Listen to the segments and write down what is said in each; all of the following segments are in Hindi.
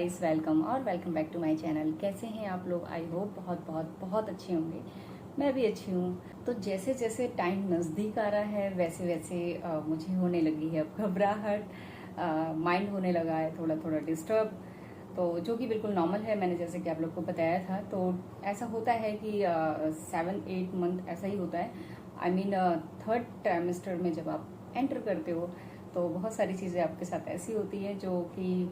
गाइस, वेलकम और welcome back to my channel. कैसे हैं आप लोग? आई होप बहुत बहुत बहुत अच्छे होंगे। मैं भी अच्छी हूँ। तो जैसे जैसे टाइम नज़दीक आ रहा है वैसे वैसे मुझे होने लगी है अब घबराहट। माइंड होने लगा है थोड़ा थोड़ा डिस्टर्ब, तो जो कि बिल्कुल नॉर्मल है। मैंने जैसे कि आप लोग को बताया था, तो ऐसा होता है कि 7-8 मंथ ऐसा ही होता है। आई मीन थर्ड ट्राइमेस्टर में जब आप एंटर करते हो तो बहुत सारी चीज़ें आपके साथ ऐसी होती हैं जो कि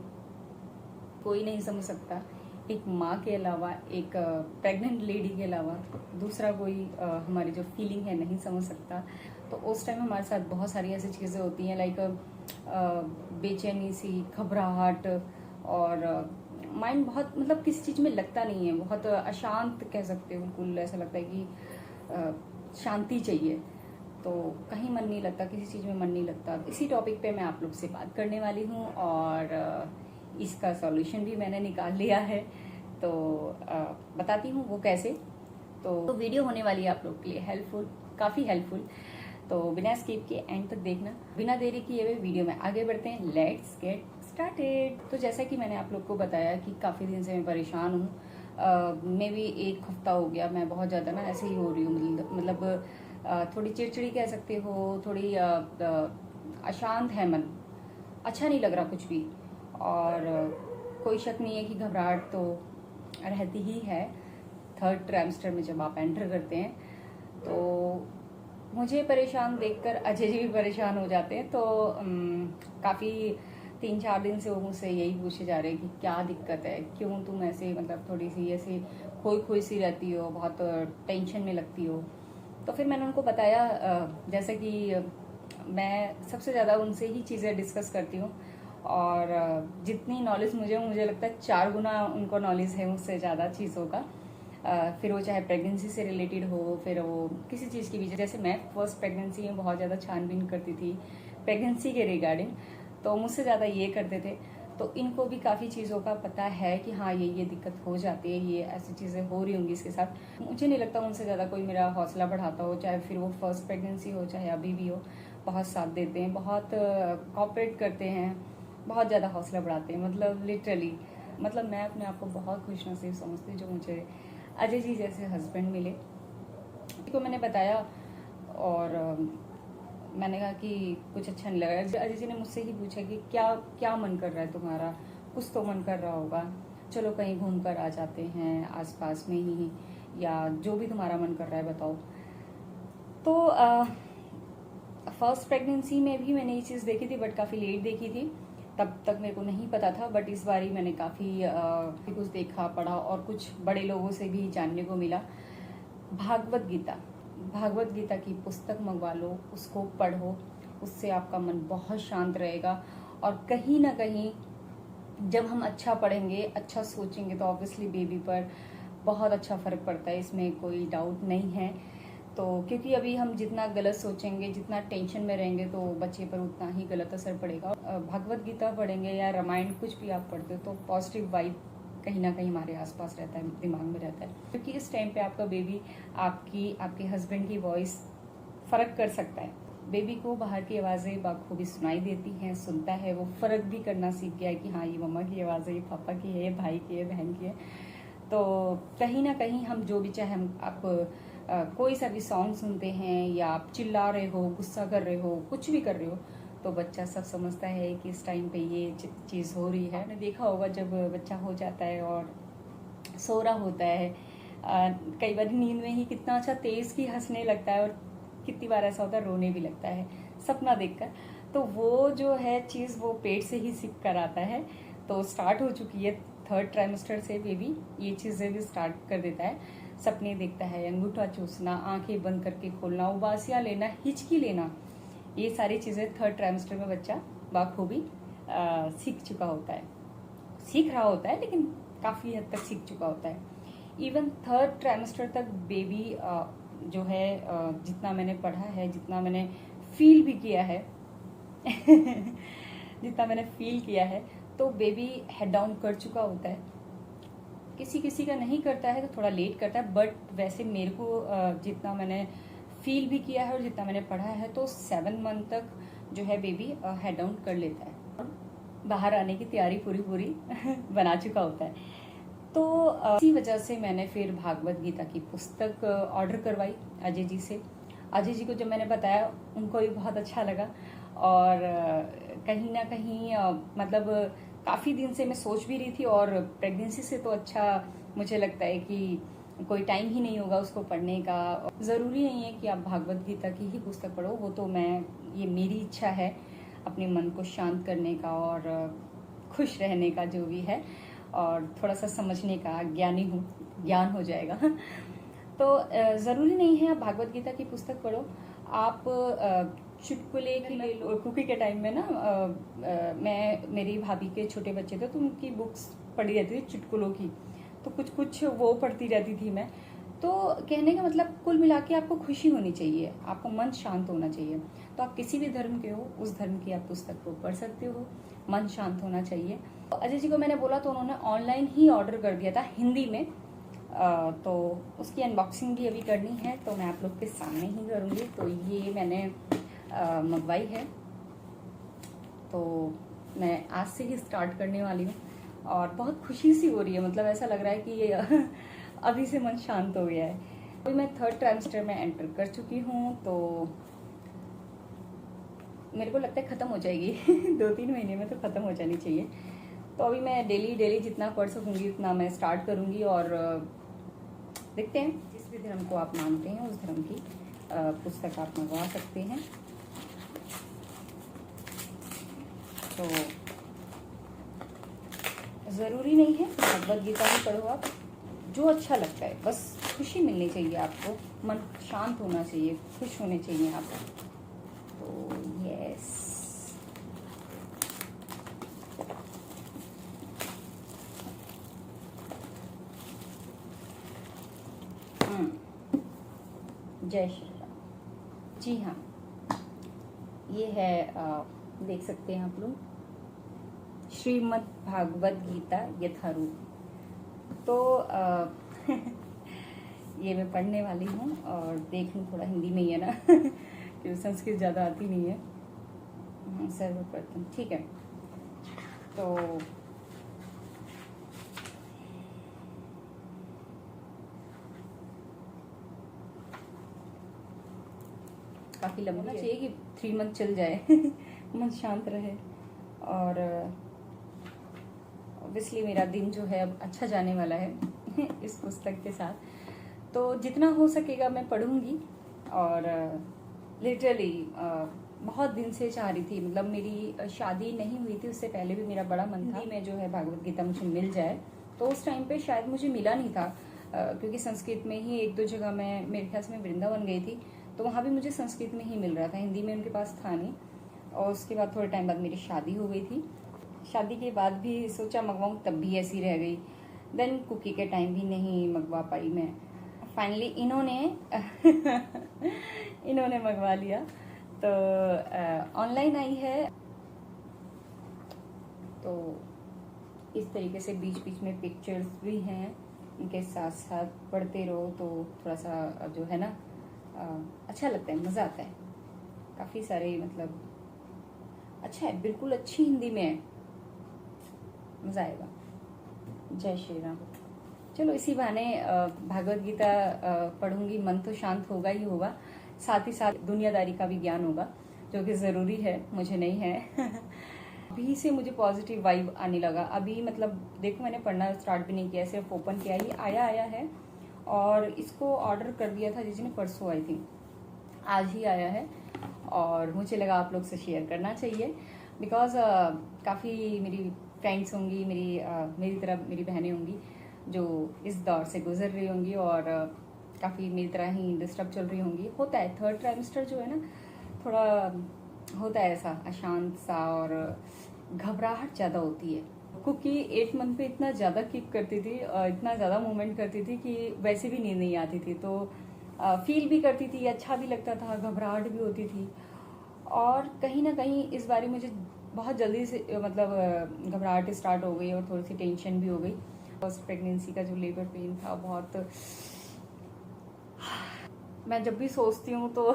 कोई नहीं समझ सकता। एक माँ के अलावा, एक प्रेग्नेंट लेडी के अलावा दूसरा कोई हमारी जो फीलिंग है नहीं समझ सकता। तो उस टाइम हमारे साथ बहुत सारी ऐसी चीज़ें होती हैं, लाइक बेचैनी सी, घबराहट, और माइंड बहुत, मतलब किसी चीज़ में लगता नहीं है, बहुत अशांत कह सकते हो। बिल्कुल ऐसा लगता है कि शांति चाहिए, तो कहीं मन नहीं लगता, किसी चीज़ में मन नहीं लगता। इसी टॉपिक पे मैं आप लोग से बात करने वाली हूँ और इसका सॉल्यूशन भी मैंने निकाल लिया है, तो बताती हूँ वो कैसे। तो वीडियो होने वाली है आप लोग के लिए हेल्पफुल, काफ़ी हेल्पफुल। तो बिना स्किप के एंड तक देखना। बिना देरी किए हुए वीडियो में आगे बढ़ते हैं। Let's get started. तो जैसा कि मैंने आप लोग को बताया कि काफ़ी दिन से मैं परेशान हूँ। मे भी एक हफ्ता हो गया मैं बहुत ज़्यादा ना ऐसे ही हो रही हूँ, मतलब थोड़ी चिड़चिड़ी कह सकते हो, थोड़ी अशांत है मन, अच्छा नहीं लग रहा कुछ भी। और कोई शक नहीं है कि घबराहट तो रहती ही है थर्ड ट्राइमेस्टर में जब आप एंटर करते हैं। तो मुझे परेशान देखकर अजय जी भी परेशान हो जाते हैं। तो काफ़ी 3-4 दिन से वो मुझसे यही पूछे जा रहे हैं कि क्या दिक्कत है, क्यों तुम ऐसे, मतलब थोड़ी सी ऐसे खोई खोई सी रहती हो, बहुत टेंशन में लगती हो। तो फिर मैंने उनको बताया, जैसे कि मैं सबसे ज़्यादा उनसे ही चीज़ें डिस्कस करती हूँ, और जितनी नॉलेज मुझे लगता है 4 गुना उनको नॉलेज है मुझसे ज़्यादा चीज़ों का। फिर वो चाहे प्रेगनेंसी से रिलेटेड हो, फिर वो किसी चीज़ की भी। जैसे मैं फर्स्ट प्रेगनेंसी में बहुत ज़्यादा छानबीन करती थी प्रेगनेंसी के रिगार्डिंग, तो मुझसे ज़्यादा ये करते थे। तो इनको भी काफ़ी चीज़ों का पता है कि हाँ ये दिक्कत हो जाती है, ये ऐसी चीज़ें हो रही होंगी इसके साथ। मुझे नहीं लगता उनसे ज़्यादा कोई मेरा हौसला बढ़ाता हो, चाहे फिर वो फर्स्ट प्रेगनेंसी हो चाहे अभी भी हो। बहुत साथ देते हैं, बहुत कॉपरेट करते हैं, बहुत ज़्यादा हौसला बढ़ाते हैं, मतलब लिटरली। मतलब मैं अपने आप को बहुत खुशनसीब समझती हूँ जो मुझे अजय जी जैसे हस्बैंड मिले। को मैंने बताया और मैंने कहा कि कुछ अच्छा नहीं लगा। अजय जी ने मुझसे ही पूछा कि क्या क्या मन कर रहा है तुम्हारा, कुछ तो मन कर रहा होगा, चलो कहीं घूम कर आ जाते हैं आसपास में ही, या जो भी तुम्हारा मन कर रहा है बताओ। तो फर्स्ट प्रेगनेंसी में भी मैंने ये चीज़ देखी थी, बट काफ़ी लेट देखी थी, तब तक मेरे को नहीं पता था। बट इस बारी मैंने काफ़ी कुछ देखा पढ़ा और कुछ बड़े लोगों से भी जानने को मिला। भागवत गीता की पुस्तक मंगवा लो, उसको पढ़ो, उससे आपका मन बहुत शांत रहेगा। और कहीं ना कहीं जब हम अच्छा पढ़ेंगे, अच्छा सोचेंगे, तो ऑब्वियसली बेबी पर बहुत अच्छा फर्क पड़ता है, इसमें कोई डाउट नहीं है। तो क्योंकि अभी हम जितना गलत सोचेंगे, जितना टेंशन में रहेंगे, तो बच्चे पर उतना ही गलत असर पड़ेगा। भगवत गीता पढ़ेंगे या रामायण कुछ भी आप पढ़ते हो, तो पॉजिटिव वाइब कहीं ना कहीं हमारे आसपास रहता है, दिमाग में रहता है। क्योंकि इस टाइम पे आपका बेबी आपके हस्बैंड की वॉइस फर्क कर सकता है। बेबी को बाहर की आवाज़ें बखूबी सुनाई देती हैं, सुनता है, वो फर्क भी करना सीख गया है कि हाँ ये मम्मा की आवाज़ है, ये पापा की है, ये भाई की है, बहन की है। तो कहीं ना कहीं हम जो भी, चाहे हम आप कोई सा भी सॉन्ग सुनते हैं, या आप चिल्ला रहे हो, गुस्सा कर रहे हो, कुछ भी कर रहे हो, तो बच्चा सब समझता है कि इस टाइम पे ये चीज़ हो रही है। आपने देखा होगा जब बच्चा हो जाता है और सो रहा होता है, कई बार नींद में ही कितना अच्छा तेज की हंसने लगता है, और कितनी बार ऐसा होता है रोने भी लगता है सपना देखकर। तो वो जो है चीज़ वो पेट से ही सीख कर आता है। तो स्टार्ट हो चुकी है थर्ड ट्राइमेस्टर से बेबी ये चीज़ें भी स्टार्ट कर देता है। सपने देखता है, अंगूठा चूसना, आंखें बंद करके खोलना, उबासियाँ लेना, हिचकी लेना, ये सारी चीज़ें थर्ड ट्राइमेस्टर में बच्चा बखूबी सीख चुका होता है, सीख रहा होता है, लेकिन काफ़ी हद तक सीख चुका होता है। इवन थर्ड ट्राइमेस्टर तक बेबी जो है, जितना मैंने पढ़ा है, जितना मैंने फील भी किया है जितना मैंने फील किया है, तो बेबी हेड डाउन कर चुका होता है। किसी किसी का नहीं करता है तो थोड़ा लेट करता है, बट वैसे मेरे को जितना मैंने फील भी किया है और जितना मैंने पढ़ा है, तो 7 मंथ तक जो है बेबी हेड डाउन कर लेता है। बाहर आने की तैयारी पूरी पूरी बना चुका होता है। तो इसी वजह से मैंने फिर भागवत गीता की पुस्तक ऑर्डर करवाई अजय जी से। अजय जी को जब मैंने बताया उनको भी बहुत अच्छा लगा, और कहीं ना कहीं मतलब काफ़ी दिन से मैं सोच भी रही थी, और प्रेगनेंसी से तो अच्छा मुझे लगता है कि कोई टाइम ही नहीं होगा उसको पढ़ने का। ज़रूरी नहीं है कि आप भागवत गीता की ही पुस्तक पढ़ो, वो तो ये मेरी इच्छा है अपने मन को शांत करने का और खुश रहने का जो भी है, और थोड़ा सा समझने का, ज्ञान हो जाएगा। तो ज़रूरी नहीं है आप भागवत गीता की पुस्तक पढ़ो, आप चुटकुले की ले लो। कुकी के टाइम में ना मैं, मेरी भाभी के छोटे बच्चे थे तो उनकी बुक्स पढ़ी रहती थी चुटकुलों की, तो कुछ कुछ वो पढ़ती रहती थी मैं। तो कहने का मतलब कुल मिला के आपको खुशी होनी चाहिए, आपको मन शांत होना चाहिए। तो आप किसी भी धर्म के हो, उस धर्म की आप पुस्तक को पढ़ सकते हो, मन शांत होना चाहिए। तो अजय जी को मैंने बोला तो उन्होंने ऑनलाइन ही ऑर्डर कर दिया था हिंदी में। तो उसकी अनबॉक्सिंग भी अभी करनी है, तो मैं आप लोग के सामने ही करूँगी। तो ये मैंने मंगवाई है, तो मैं आज से ही स्टार्ट करने वाली हूँ, और बहुत खुशी सी हो रही है। मतलब ऐसा लग रहा है कि ये अभी से मन शांत हो गया है। अभी मैं 3rd ट्राइमेस्टर में एंटर कर चुकी हूँ, तो मेरे को लगता है ख़त्म हो जाएगी 2-3 महीने में तो ख़त्म हो जानी चाहिए। तो अभी मैं डेली जितना पढ़ सकूँगी उतना मैं स्टार्ट करूँगी, और देखते हैं जिस भी धर्म को आप मानते हैं उस धर्म की पुस्तक आप मंगवा सकते हैं। तो ज़रूरी नहीं है भगवद गीता ही पढ़ो आप, जो अच्छा लगता है, बस खुशी मिलनी चाहिए आपको, मन शांत होना चाहिए, खुश होने चाहिए आप। तो यस, जय श्री राम। जी हाँ, ये है देख सकते हैं आप लोग, श्रीमद् भागवत गीता यथारूप। तो ये मैं पढ़ने वाली हूँ, और देख लूँ थोड़ा हिंदी में ही है ना क्योंकि संस्कृत ज़्यादा आती नहीं है। सर्वप्रथम ठीक है, तो काफ़ी लंबा चाहिए कि 3 मंथ चल जाए मन शांत रहे, और ऑब्वियसली मेरा दिन जो है अब अच्छा जाने वाला है इस पुस्तक के साथ। तो जितना हो सकेगा मैं पढ़ूंगी, और लिटरली बहुत दिन से चाह रही थी, मतलब मेरी शादी नहीं हुई थी उससे पहले भी मेरा बड़ा मन था हिंदी में जो है भागवत गीता मुझे मिल जाए। तो उस टाइम पे शायद मुझे मिला नहीं था, क्योंकि संस्कृत में ही 1-2 जगह मैं, मेरे ख्याल से मैं वृंदावन गई थी, तो वहाँ भी मुझे संस्कृत में ही मिल रहा था, हिंदी में उनके पास था नहीं। और उसके बाद थोड़े टाइम बाद मेरी शादी हो गई थी। शादी के बाद भी सोचा मंगवाऊँ, तब भी ऐसी रह गई। देन कुकी के टाइम भी नहीं मंगवा पाई मैं। फाइनली इन्होंने मंगवा लिया, तो ऑनलाइन आई है। तो इस तरीके से बीच बीच में पिक्चर्स भी हैं, इनके साथ साथ पढ़ते रहो तो थोड़ा सा जो है ना अच्छा लगता है, मज़ा आता है। काफ़ी सारे मतलब अच्छा है, बिल्कुल अच्छी हिंदी में है, मज़ा आएगा। जय श्री राम। चलो इसी बहाने भागवत गीता पढ़ूंगी, मन तो शांत होगा ही होगा, साथ ही साथ दुनियादारी का भी ज्ञान होगा, जो कि ज़रूरी है, मुझे नहीं है अभी से मुझे पॉजिटिव वाइब आने लगा। अभी मतलब देखो, मैंने पढ़ना स्टार्ट भी नहीं किया, सिर्फ ओपन किया, ही आया है, और इसको ऑर्डर कर दिया था जिसने परसों, आई थी आज ही आया है, और मुझे लगा आप लोग से शेयर करना चाहिए, बिकॉज काफ़ी मेरी फ्रेंड्स होंगी, मेरी तरह मेरी बहनें होंगी जो इस दौर से गुजर रही होंगी, और काफ़ी मेरी तरह ही डिस्टर्ब चल रही होंगी। होता है 3rd ट्राइमेस्टर जो है ना, थोड़ा होता है ऐसा अशांत सा, और घबराहट ज़्यादा होती है। क्योंकि 8 मंथ पे इतना ज़्यादा किक करती थी, इतना ज़्यादा मूवमेंट करती थी कि वैसे भी नींद नहीं आती थी, तो फील भी करती थी, अच्छा भी लगता था, घबराहट भी होती थी। और कहीं ना कहीं इस बार मुझे बहुत जल्दी से मतलब घबराहट स्टार्ट हो गई, और थोड़ी सी टेंशन भी हो गई। फर्स्ट प्रेगनेंसी का जो लेबर पेन था बहुत, मैं जब भी सोचती हूँ तो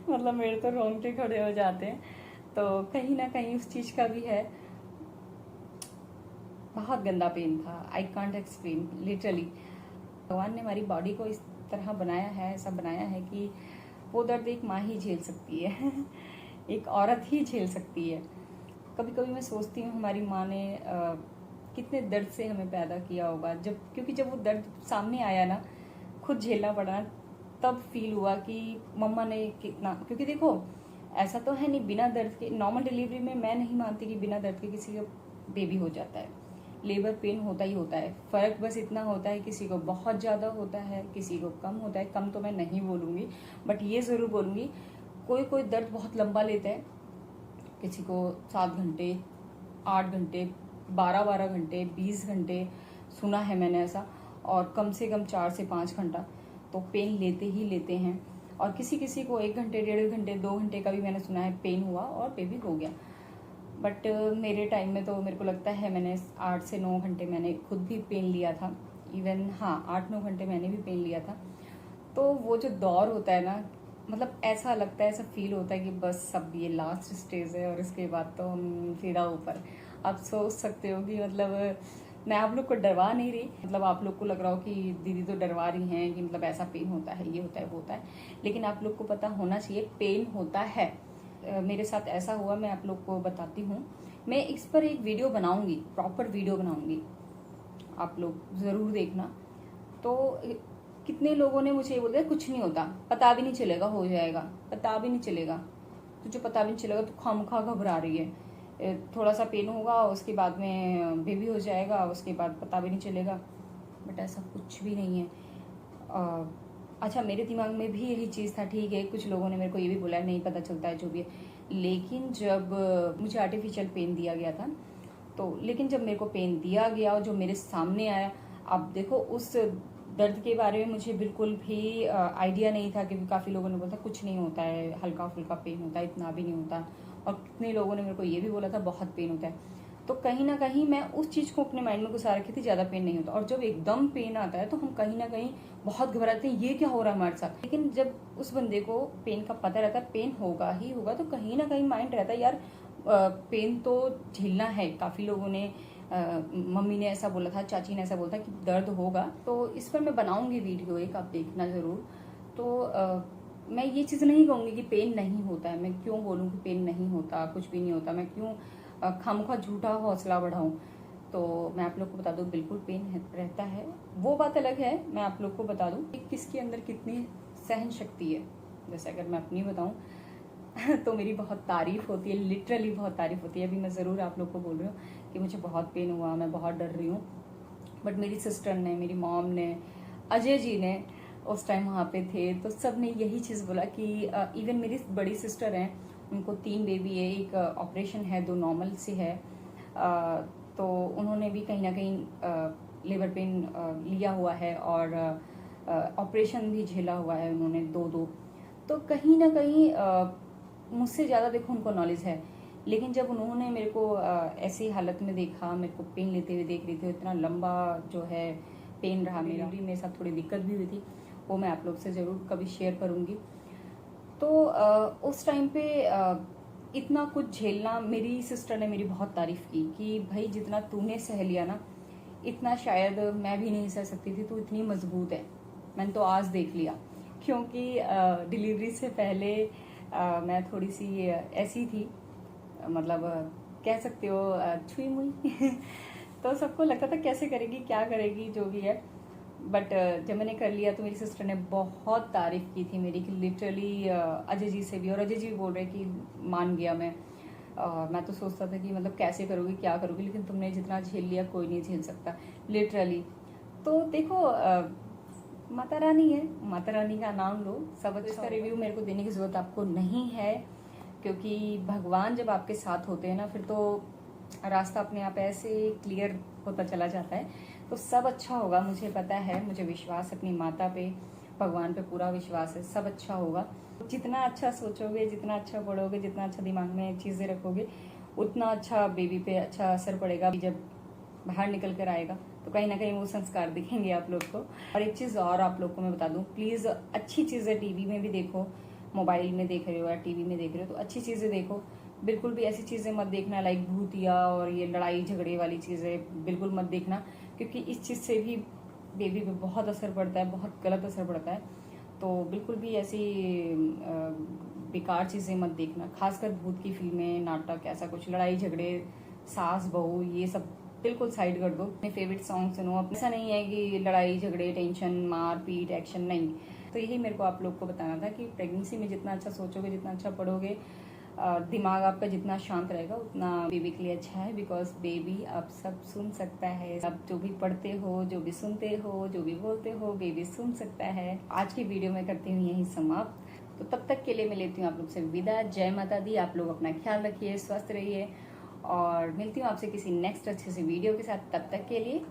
मतलब मेरे तो रोंगटे खड़े हो जाते हैं। तो कहीं ना कहीं उस चीज़ का भी है, बहुत गंदा पेन था, आई कांट एक्सप्लेन लिटरली। भगवान ने हमारी बॉडी को इस तरह बनाया है, ऐसा बनाया है कि वो दर्द एक माँ ही झेल सकती है एक औरत ही झेल सकती है। कभी कभी मैं सोचती हूँ हमारी माँ ने कितने दर्द से हमें पैदा किया होगा, क्योंकि जब वो दर्द सामने आया ना, खुद झेलना पड़ा, तब फील हुआ कि मम्मा ने कितना। क्योंकि देखो ऐसा तो है नहीं, बिना दर्द के नॉर्मल डिलीवरी में मैं नहीं मानती कि बिना दर्द के किसी का बेबी हो जाता है। लेबर पेन होता ही होता है, फर्क बस इतना होता है किसी को बहुत ज़्यादा होता है, किसी को कम होता है। कम तो मैं नहीं बोलूँगी, बट ये ज़रूर बोलूँगी कोई कोई दर्द बहुत लंबा लेता है। किसी को 7 घंटे, 8 घंटे, 12 घंटे, 20 घंटे सुना है मैंने ऐसा, और कम से कम 4 से 5 घंटा तो पेन लेते ही लेते हैं। और किसी किसी को 1 घंटे, 1.5 घंटे, 2 घंटे का भी मैंने सुना है पेन हुआ और बेबी हो गया। बट मेरे टाइम में तो मेरे को लगता है मैंने 8 से 9 घंटे मैंने खुद भी पेन लिया था। इवन हाँ, 8-9 घंटे मैंने भी पेन लिया था। तो वो जो दौर होता है ना, मतलब ऐसा लगता है, ऐसा फील होता है कि बस अब ये लास्ट स्टेज है और इसके बाद तो हम सीधा ऊपर। आप सोच सकते हो कि मतलब मैं आप लोग को डरवा नहीं रही, मतलब आप लोग को लग रहा हो कि दीदी तो डरवा रही हैं कि मतलब ऐसा पेन होता है, ये होता है, वो होता है, लेकिन आप लोग को पता होना चाहिए पेन होता है। मेरे साथ ऐसा हुआ, मैं आप लोग को बताती हूँ। मैं इस पर एक वीडियो बनाऊंगी, प्रॉपर वीडियो बनाऊंगी, आप लोग ज़रूर देखना। तो कितने लोगों ने मुझे ये बोल दिया कुछ नहीं होता, पता भी नहीं चलेगा, हो जाएगा, पता भी नहीं चलेगा। तुझे पता भी नहीं चलेगा, तो खामखा घबरा रही है, थोड़ा सा पेन होगा उसके बाद में बेबी हो जाएगा, उसके बाद पता भी नहीं चलेगा। बट ऐसा कुछ भी नहीं है। अच्छा, मेरे दिमाग में भी यही चीज़ था, ठीक है कुछ लोगों ने मेरे को ये भी बोला नहीं पता चलता है, जो भी है। लेकिन जब मुझे आर्टिफिशियल पेन दिया गया था, तो लेकिन जब मेरे को पेन दिया गया और जो मेरे सामने आया, अब देखो उस दर्द के बारे में मुझे बिल्कुल भी आइडिया नहीं था, क्योंकि काफ़ी लोगों ने बोला था कुछ नहीं होता है, हल्का फुल्का पेन होता है, इतना भी नहीं होता। और कितने लोगों ने मेरे को ये भी बोला था बहुत पेन होता है। तो कहीं ना कहीं मैं उस चीज़ को अपने माइंड में घुसा रखी थी, ज़्यादा पेन नहीं होता। और जब एकदम पेन आता है तो हम कहीं ना कहीं बहुत घबराते हैं, ये क्या हो रहा है हमारे साथ। लेकिन जब उस बंदे को पेन का पता रहता है, पेन होगा ही होगा, तो कहीं ना कहीं माइंड रहता है यार पेन तो झेलना है। काफ़ी लोगों ने मम्मी ने ऐसा बोला था, चाची ने ऐसा बोला था कि दर्द होगा। तो इस पर मैं बनाऊंगी वीडियो एक, आप देखना ज़रूर। तो मैं ये चीज़ नहीं कहूँगी कि पेन नहीं होता है, मैं क्यों बोलूँ कि पेन नहीं होता, कुछ भी नहीं होता, मैं क्यों खामखा झूठा हौसला बढ़ाऊँ। तो मैं आप लोग को बता दूँ बिल्कुल पेन रहता है। वो बात अलग है, मैं आप लोग को बता दूँ कि किसके अंदर कितनी सहन शक्ति है। जैसे अगर मैं अपनी बताऊँ तो मेरी बहुत तारीफ होती है, लिटरली बहुत तारीफ होती है। अभी मैं ज़रूर आप लोग को बोल रही हूँ कि मुझे बहुत पेन हुआ, मैं बहुत डर रही हूँ, बट मेरी सिस्टर ने, मेरी मॉम ने, अजय जी ने उस टाइम वहाँ पे थे, तो सब ने यही चीज़ बोला कि इवन मेरी बड़ी सिस्टर हैं, उनको 3 बेबी है, एक ऑपरेशन है, 2 नॉर्मल से है। तो उन्होंने भी कहीं ना कहीं लेबर पेन लिया हुआ है और ऑपरेशन भी झेला हुआ है उन्होंने 2-2। तो कहीं ना कहीं मुझसे ज़्यादा देखो उनको नॉलेज है। लेकिन जब उन्होंने मेरे को ऐसी हालत में देखा, मेरे को पेन लेते हुए देख रही थी, इतना लंबा जो है पेन रहा मेरा, मेरे साथ थोड़ी दिक्कत भी हुई थी, वो मैं आप लोग से ज़रूर कभी शेयर करूँगी। तो उस टाइम पे इतना कुछ झेलना, मेरी सिस्टर ने मेरी बहुत तारीफ़ की कि भाई जितना तूने सह लिया ना, इतना शायद मैं भी नहीं सह सकती थी, तू इतनी मजबूत है। मैंने तो आज देख लिया, क्योंकि डिलीवरी से पहले मैं थोड़ी सी ऐसी थी, मतलब कह सकते हो छुई मुई तो सबको लगता था कैसे करेगी, क्या करेगी, जो भी है। बट जब मैंने कर लिया तो मेरी सिस्टर ने बहुत तारीफ की थी मेरी, कि लिटरली अजय जी से भी, और अजय जी भी बोल रहे कि मान गया मैं तो सोचता था कि मतलब कैसे करोगी, क्या करोगी, लेकिन तुमने जितना झेल लिया कोई नहीं झेल सकता, लिटरली। तो देखो माता रानी है, माता रानी का नाम लो, सब अच्छा। इसका रिव्यू मेरे को देने की जरूरत आपको नहीं है, क्योंकि भगवान जब आपके साथ होते हैं ना, फिर तो रास्ता अपने आप ऐसे क्लियर होता चला जाता है। तो सब अच्छा होगा, मुझे पता है, मुझे विश्वास है अपनी माता पे, भगवान पे पूरा विश्वास है, सब अच्छा होगा। जितना अच्छा सोचोगे, जितना अच्छा पढ़ोगे, जितना अच्छा दिमाग में चीज़ें रखोगे, उतना अच्छा बेबी पे अच्छा असर पड़ेगा। जब बाहर निकल कर आएगा तो कहीं ना कहीं वो संस्कार दिखेंगे आप लोग को। और एक चीज़ और आप लोग को मैं बता दूं, प्लीज़ अच्छी चीज़ें टीवी में भी देखो, मोबाइल में देख रहे हो या टीवी में देख रहे हो तो अच्छी चीज़ें देखो। बिल्कुल भी ऐसी चीज़ें मत देखना लाइक भूतिया और ये लड़ाई झगड़े वाली चीज़ें बिल्कुल मत देखना, क्योंकि इस चीज़ से भी बेबी पे बहुत असर पड़ता है, बहुत गलत असर पड़ता है। तो बिल्कुल भी ऐसी बेकार चीज़ें मत देखना, खासकर भूत की फिल्में, नाटक, ऐसा कुछ लड़ाई झगड़े, सास बहू, ये सब बिल्कुल साइड कर दो। अपने फेवरेट सॉन्ग सुनो। ऐसा नहीं है कि लड़ाई झगड़े, टेंशन, मार पीट, एक्शन, नहीं। तो यही मेरे को आप लोग को बताना था कि प्रेगनेंसी में जितना अच्छा सोचोगे, जितना अच्छा पढ़ोगे, दिमाग आपका जितना शांत रहेगा उतना बेबी के लिए अच्छा है। बिकॉज बेबी अब सब सुन सकता है, अब जो भी पढ़ते हो, जो भी सुनते हो, जो भी बोलते हो, बेबी सुन सकता है। आज की वीडियो में करती हूँ यही समाप्त। तो तब तक के लिए मैं लेती हूँ आप लोग से विदा। जय माता दी। आप लोग अपना ख्याल रखिए, स्वस्थ रहिए और मिलती हूँ आपसे किसी नेक्स्ट अच्छे से वीडियो के साथ। तब तक के लिए